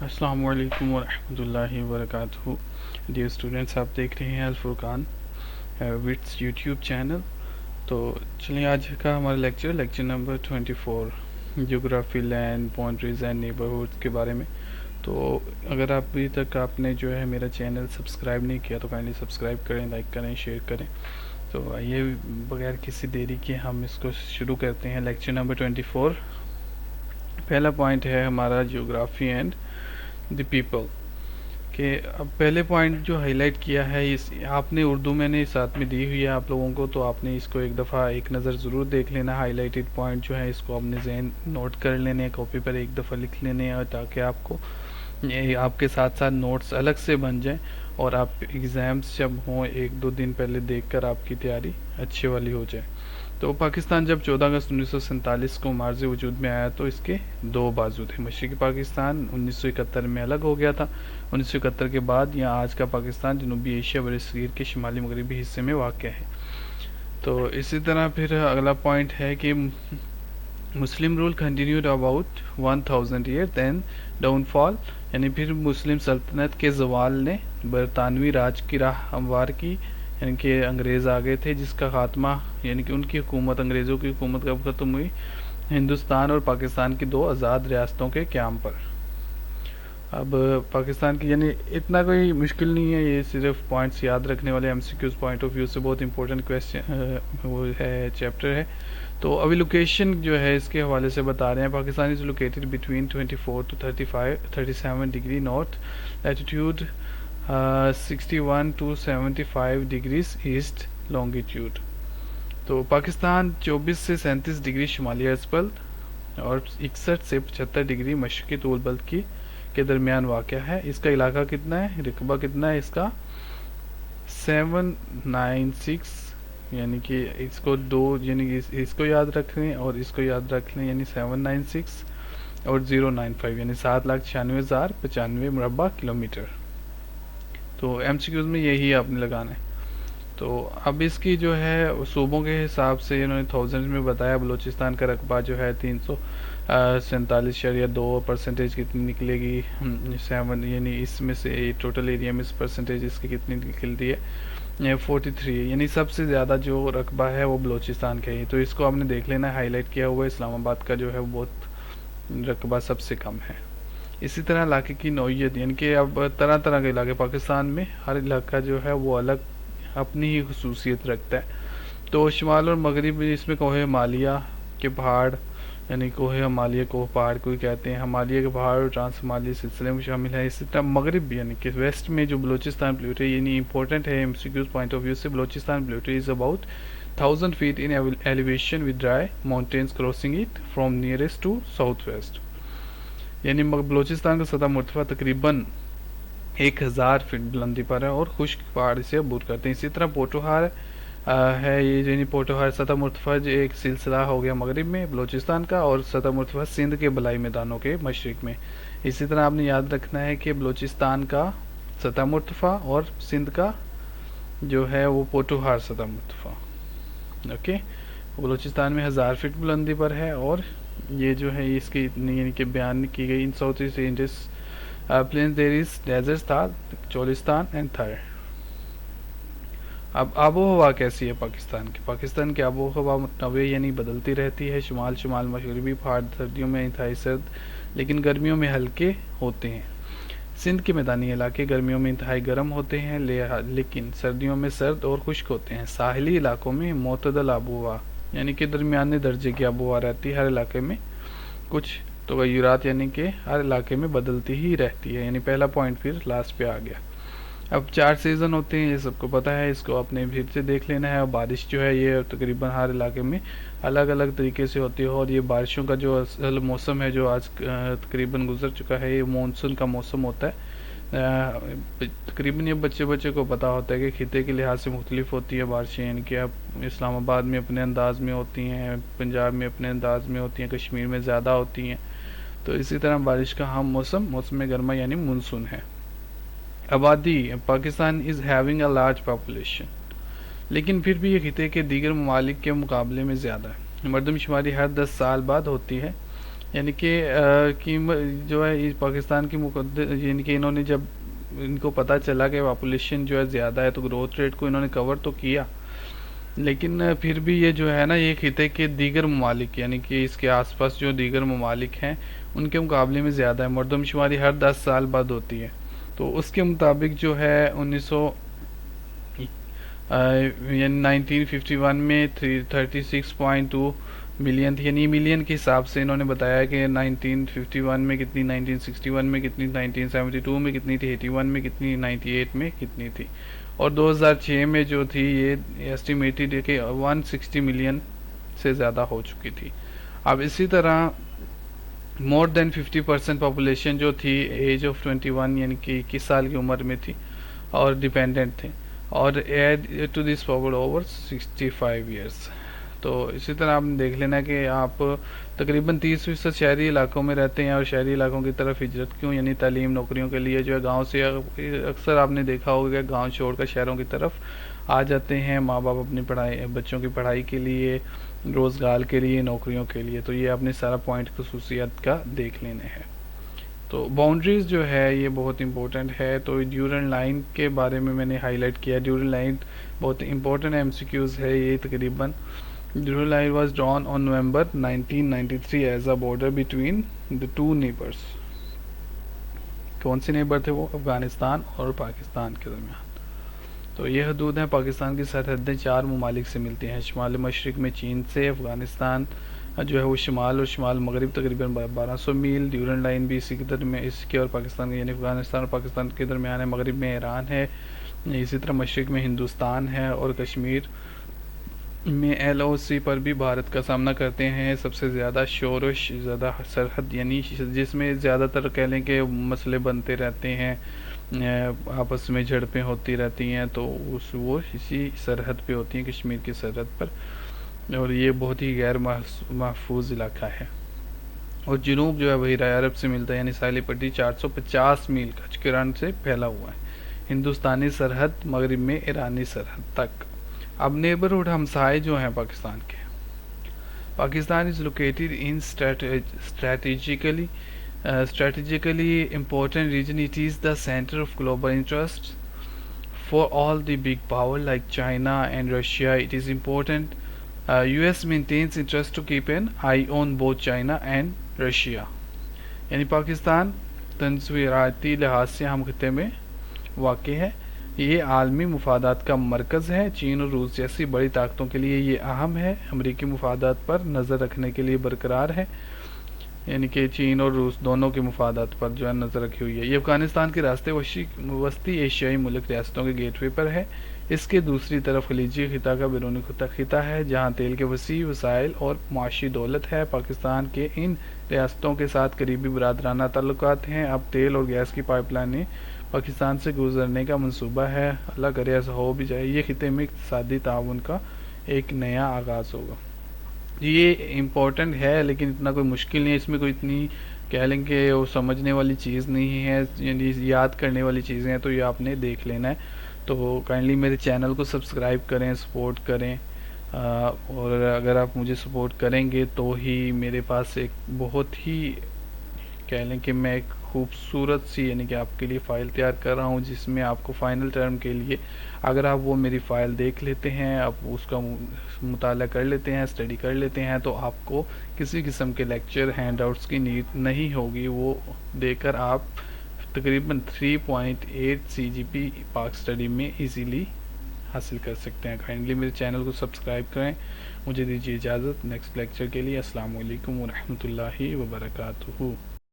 السلام علیکم ورحمۃ اللہ وبرکاتہ. ڈیئر اسٹوڈنٹس، آپ دیکھ رہے ہیں الفرقان وٹس یوٹیوب چینل. تو چلیے آج کا ہمارا لیکچر نمبر 24 جغرافی، لینڈ، باؤنڈریز اینڈ نیبرہڈ کے بارے میں. تو اگر آپ ابھی تک آپ نے جو ہے میرا چینل سبسکرائب نہیں کیا تو کائنڈلی سبسکرائب کریں، لائک کریں، شیئر کریں. تو آئیے بغیر کسی دیری کے ہم اس کو شروع کرتے ہیں. Lecture number 24. پہلا پوائنٹ ہے ہمارا جغرافی اینڈ دی پیپل. کہ اب پہلے پوائنٹ جو ہائی لائٹ کیا ہے آپ نے اردو میں نے ساتھ میں دی ہوئی ہے آپ لوگوں کو، تو آپ نے اس کو ایک دفعہ ایک نظر ضرور دیکھ لینا. ہائی لائٹڈ پوائنٹ جو ہے اس کو اپنے ذہن نوٹ کر لینے، کاپی پر ایک دفعہ لکھ لینے، اور تاکہ آپ کو آپ کے ساتھ ساتھ نوٹس الگ سے بن جائیں اور آپ ایگزامس جب ہوں 1-2 دن پہلے دیکھ کر آپ کی تیاری اچھی والی ہو جائے. تو پاکستان جب 14 اگست 1947 کو مارز وجود میں آیا تو اس کے دو بازو تھے. مشرقی پاکستان 1971 میں الگ ہو گیا تھا. 1971 کے بعد یہاں آج کا پاکستان جنوبی ایشیا بر صغیر کے شمالی مغربی حصے میں واقع ہے. تو اسی طرح پھر اگلا پوائنٹ ہے کہ مسلم rule continued about 1000 year then downfall. یعنی پھر مسلم سلطنت کے زوال نے برطانوی راج کی راہ ہموار کی، یعنی کہ انگریز آ گئے تھے جس کا خاتمہ، یعنی کہ ان کی حکومت، انگریزوں کی حکومت کب ختم ہوئی؟ ہندوستان اور پاکستان کی 2 آزاد ریاستوں کے قیام پر. اب پاکستان کی یعنی اتنا کوئی مشکل نہیں ہے، یہ صرف پوائنٹس یاد رکھنے والے M C Qs point of view سے بہت امپورٹنٹ کویسچن وہ ہے، چیپٹر ہے. تو ابھی لوکیشن جو ہے اس کے حوالے سے بتا رہے ہیں. Pakistan is located between 24 to 37 degree north latitude, 61 to 75 degrees east longitude. تو پاکستان 24 سے 37 ڈگری شمالی عرض پلد اور 61 سے 75 ڈگری مشرقی طول بلد کے درمیان واقع ہے. اس کا علاقہ کتنا ہے، رقبہ کتنا ہے اس کا؟ 796. یعنی کہ اس کو یعنی اس کو یاد رکھ لیں اور اس کو یاد رکھ لیں، یعنی 796 اور 095 یعنی 7,96,095 مربع کلومیٹر. تو ایم سی کیوز میں یہی آپ نے لگانا ہے. تو اب اس کی جو ہے صوبوں کے حساب سے انہوں نے 1000 میں بتایا. بلوچستان کا رقبہ جو ہے 347.2% کتنی نکلے گی، 7 یعنی اس میں سے ٹوٹل ایریا میں پرسنٹیج اس کی کتنی نکلتی ہے، 43. یعنی سب سے زیادہ جو رقبہ ہے وہ بلوچستان کا ہی. تو اس کو آپ نے دیکھ لینا ہے، ہائی لائٹ کیا ہوا ہے. اسلام آباد کا جو ہے بہت رقبہ سب سے کم ہے. اسی طرح علاقے کی نوعیت، یعنی کہ اب طرح طرح کے علاقے پاکستان میں، ہر علاقہ جو ہے وہ الگ اپنی ہی خصوصیت رکھتا ہے. تو شمال اور مغرب اس میں کوہ ہمالیہ کے پہاڑ، یعنی کوہ ہمالیہ کو پہاڑ کو کہتے ہیں، ہمالیہ کے پہاڑ اور ٹرانس ہمالیہ سلسلے میں شامل ہے. اسی طرح مغرب یعنی کہ ویسٹ میں جو بلوچستان پلیوٹو، یعنی امپورٹنٹ ہے M C Qs point of view سے. Balochistan plateau is about 1000 feet in elevation with dry mountains crossing it from nearest to southwest. یعنی بلوچستان کا سطح مرتفع تقریباً 1000 فٹ بلندی پر ہے اور خشک پہاڑ سے عبور کرتے ہیں. اسی طرح پوٹوہار ہے، یہ یعنی پوٹوہار سطح مرتفع جو ایک سلسلہ ہو گیا مغرب میں بلوچستان کا، اور سطح مرتفع سندھ کے بلائی میدانوں کے مشرق میں. اسی طرح آپ نے یاد رکھنا ہے کہ بلوچستان کا سطح مرتفع اور سندھ کا جو ہے وہ پوٹوہار سطح مرتفع. اوکے، بلوچستان میں 1000 فٹ بلندی پر ہے، اور یہ جو ہے اس کی یعنی کہ بیان کی گئی in south east Indus plains there is deserts تھا، چولستان اینڈ تھر. اب آب و ہوا کیسی ہے پاکستان کی آب و ہوا متنوع یعنی بدلتی رہتی ہے. شمال مغربی پہاڑ سردیوں میں انتہائی سرد لیکن گرمیوں میں ہلکے ہوتے ہیں. سندھ کے میدانی علاقے گرمیوں میں انتہائی گرم ہوتے ہیں لیکن سردیوں میں سرد اور خشک ہوتے ہیں. ساحلی علاقوں میں معتدل آب و ہوا یعنی کہ درمیانے درجے کی آب و ہوا رہتی ہے. ہر علاقے میں کچھ تغیرات یعنی کہ ہر علاقے میں بدلتی ہی رہتی ہے. یعنی پہلا پوائنٹ پھر لاسٹ پہ آ گیا. اب 4 سیزن ہوتے ہیں، یہ سب کو پتہ ہے، اس کو اپنے پھر سے دیکھ لینا ہے. اور بارش جو ہے یہ تقریباً ہر علاقے میں الگ الگ طریقے سے ہوتی ہے. اور یہ بارشوں کا جو اصل موسم ہے جو آج تقریباً گزر چکا ہے، یہ مونسون کا موسم ہوتا ہے. تقریباً یہ بچے کو پتہ ہوتا ہے کہ خطے کے لحاظ سے مختلف ہوتی ہے بارشیں. یعنی کہ اب اسلام آباد میں اپنے انداز میں ہوتی ہیں، پنجاب میں اپنے انداز میں ہوتی ہیں، کشمیر میں زیادہ ہوتی ہیں. تو اسی طرح بارش کا ہم موسم گرما یعنی مونسون ہے. آبادی، Pakistan is having a large population, لیکن پھر بھی یہ خطے کے دیگر ممالک کے مقابلے میں زیادہ ہے. مردم شماری ہر 10 سال بعد ہوتی ہے. یعنی کہ قیمت جو ہے پاکستان کی یعنی کہ انہوں نے جب ان کو پتہ چلا کہ پاپولیشن جو ہے زیادہ ہے تو گروتھ ریٹ کو انہوں نے کور تو کیا، لیکن پھر بھی یہ جو ہے نا یہ خطے کے دیگر ممالک یعنی کہ اس کے آس پاس جو دیگر ممالک ہیں ان کے مقابلے میں زیادہ ہے۔ مردم شماری ہر 10 سال بعد ہوتی ہے، تو اس کے مطابق جو ہے 1951 میں 36.2 ملین تھی، یعنی ملین کے حساب سے انہوں نے بتایا کہ 1951 میں کتنی، 1961 میں کتنی، 1972 میں کتنی تھی، 81 میں کتنی، 98 میں کتنی تھی، اور 2006 میں جو تھی یہ ایسٹیمیٹڈ ہے کہ 160 ملین سے زیادہ ہو چکی تھی۔ اب اسی طرح مور دین 50% پاپولیشن جو تھی ایج آف 21 یعنی کہ 21 سال کی عمر میں تھی اور ڈیپینڈنٹ تھے، اور add to this power over 65 years. تو اسی طرح آپ نے دیکھ لینا کہ آپ تقریباً 30% شہری علاقوں میں رہتے ہیں، اور شہری علاقوں کی طرف ہجرت کیوں، یعنی تعلیم نوکریوں کے لیے جو ہے گاؤں سے اکثر آپ نے دیکھا ہوگا کہ گاؤں چھوڑ کر شہروں کی طرف آ جاتے ہیں ماں باپ اپنی بچوں کی پڑھائی کے لیے، روزگار کے لیے، نوکریوں کے لیے۔ تو یہ آپ نے سارا پوائنٹ خصوصیت کا دیکھ لینے ہیں۔ تو باؤنڈریز جو ہے یہ بہت امپورٹنٹ ہے، تو ڈیورنٹ لائن کے بارے میں نے ہائی لائٹ کیا۔ ڈیورنٹ لائن بہت امپورٹنٹ ایم سی کیوز ہے یہ تقریباً۔ Durant line was drawn on November 1993 as a border between the two neighbours. کون سے نیبر تھے وہ؟ افغانستان اور پاکستان کے درمیان۔ تو یہ حدود ہیں، پاکستان کی سرحدیں 4 ممالک سے ملتی ہیں، شمال مشرق میں چین سے، افغانستان جو ہے وہ شمال اور شمال مغرب تقریباً 1200 میل۔ ڈیورنٹ لائن بھی اسی کے میں اس کے اور پاکستان کے یعنی افغانستان اور پاکستان کے درمیان ہے۔ مغرب میں ایران ہے، اسی طرح مشرق میں ہندوستان ہے، اور کشمیر میں ایل او سی پر بھی بھارت کا سامنا کرتے ہیں۔ سب سے زیادہ شورش زیادہ سرحد یعنی جس میں زیادہ تر کہہ لیں کہ مسئلے بنتے رہتے ہیں، آپس میں جھڑپیں ہوتی رہتی ہیں، تو وہ اسی سرحد پہ ہوتی ہیں، کشمیر کی سرحد پر، اور یہ بہت ہی غیر محفوظ علاقہ ہے۔ اور جنوب جو ہے بحیرہ عرب سے ملتا ہے، یعنی ساحلی پٹی 450 میل کچکران سے پھیلا ہوا ہے، ہندوستانی سرحد مغرب میں ایرانی سرحد تک۔ اب نیبرہڈ ہمسائے جو ہیں پاکستان کے، Pakistan is located in strategically important region. It is the center of global interest for all the big power like China and Russia. It is important. US maintains interest to keep an eye on both China and Russia. یعنی پاکستان تنصیراتی لحاظ سے ہم خطے میں واقع ہے، یہ عالمی مفادات کا مرکز ہے۔ چین اور روس جیسی بڑی طاقتوں کے لیے یہ اہم ہے، امریکی مفادات پر نظر رکھنے کے لیے برقرار ہے، یعنی کہ چین اور روس دونوں کے مفادات پر جو ہے نظر رکھی ہوئی ہے۔ یہ افغانستان کے راستے وسطی ایشیائی ملک ریاستوں کے گیٹ وے پر ہے۔ اس کے دوسری طرف خلیجی خطہ کا بیرونی خطہ ہے، جہاں تیل کے وسیع وسائل اور معاشی دولت ہے۔ پاکستان کے ان ریاستوں کے ساتھ قریبی برادرانہ تعلقات ہیں۔ اب تیل اور گیس کی پائپ لائنیں پاکستان سے گزرنے کا منصوبہ ہے، اللہ کرے ایسا ہو بھی جائے۔ یہ خطے میں اقتصادی تعاون کا ایک نیا آغاز ہوگا۔ یہ امپورٹنٹ ہے لیکن اتنا کوئی مشکل نہیں ہے، اس میں کوئی اتنی کہہ لیں کہ وہ سمجھنے والی چیز نہیں ہے، یعنی یاد کرنے والی چیزیں ہیں، تو یہ آپ نے دیکھ لینا ہے۔ تو کائنڈلی میرے چینل کو سبسکرائب کریں، سپورٹ کریں، اور اگر آپ مجھے سپورٹ کریں گے تو ہی میرے پاس ایک بہت ہی کہہ لیں کہ میں ایک خوبصورت سی یعنی کہ آپ کے لیے فائل تیار کر رہا ہوں، جس میں آپ کو فائنل ٹرم کے لیے اگر آپ وہ میری فائل دیکھ لیتے ہیں، آپ اس کا مطالعہ کر لیتے ہیں، اسٹڈی کر لیتے ہیں، تو آپ کو کسی قسم کے لیکچر ہینڈ آؤٹس کی نیڈ نہیں ہوگی۔ وہ دے کر آپ تقریباً 3.8 CGP پاک اسٹڈی میں ایزیلی حاصل کر سکتے ہیں۔ کائنڈلی میرے چینل کو سبسکرائب کریں۔ مجھے دیجیے اجازت نیکسٹ لیکچر کے لیے۔ السلام علیکم ورحمۃ اللہ وبرکاتہ۔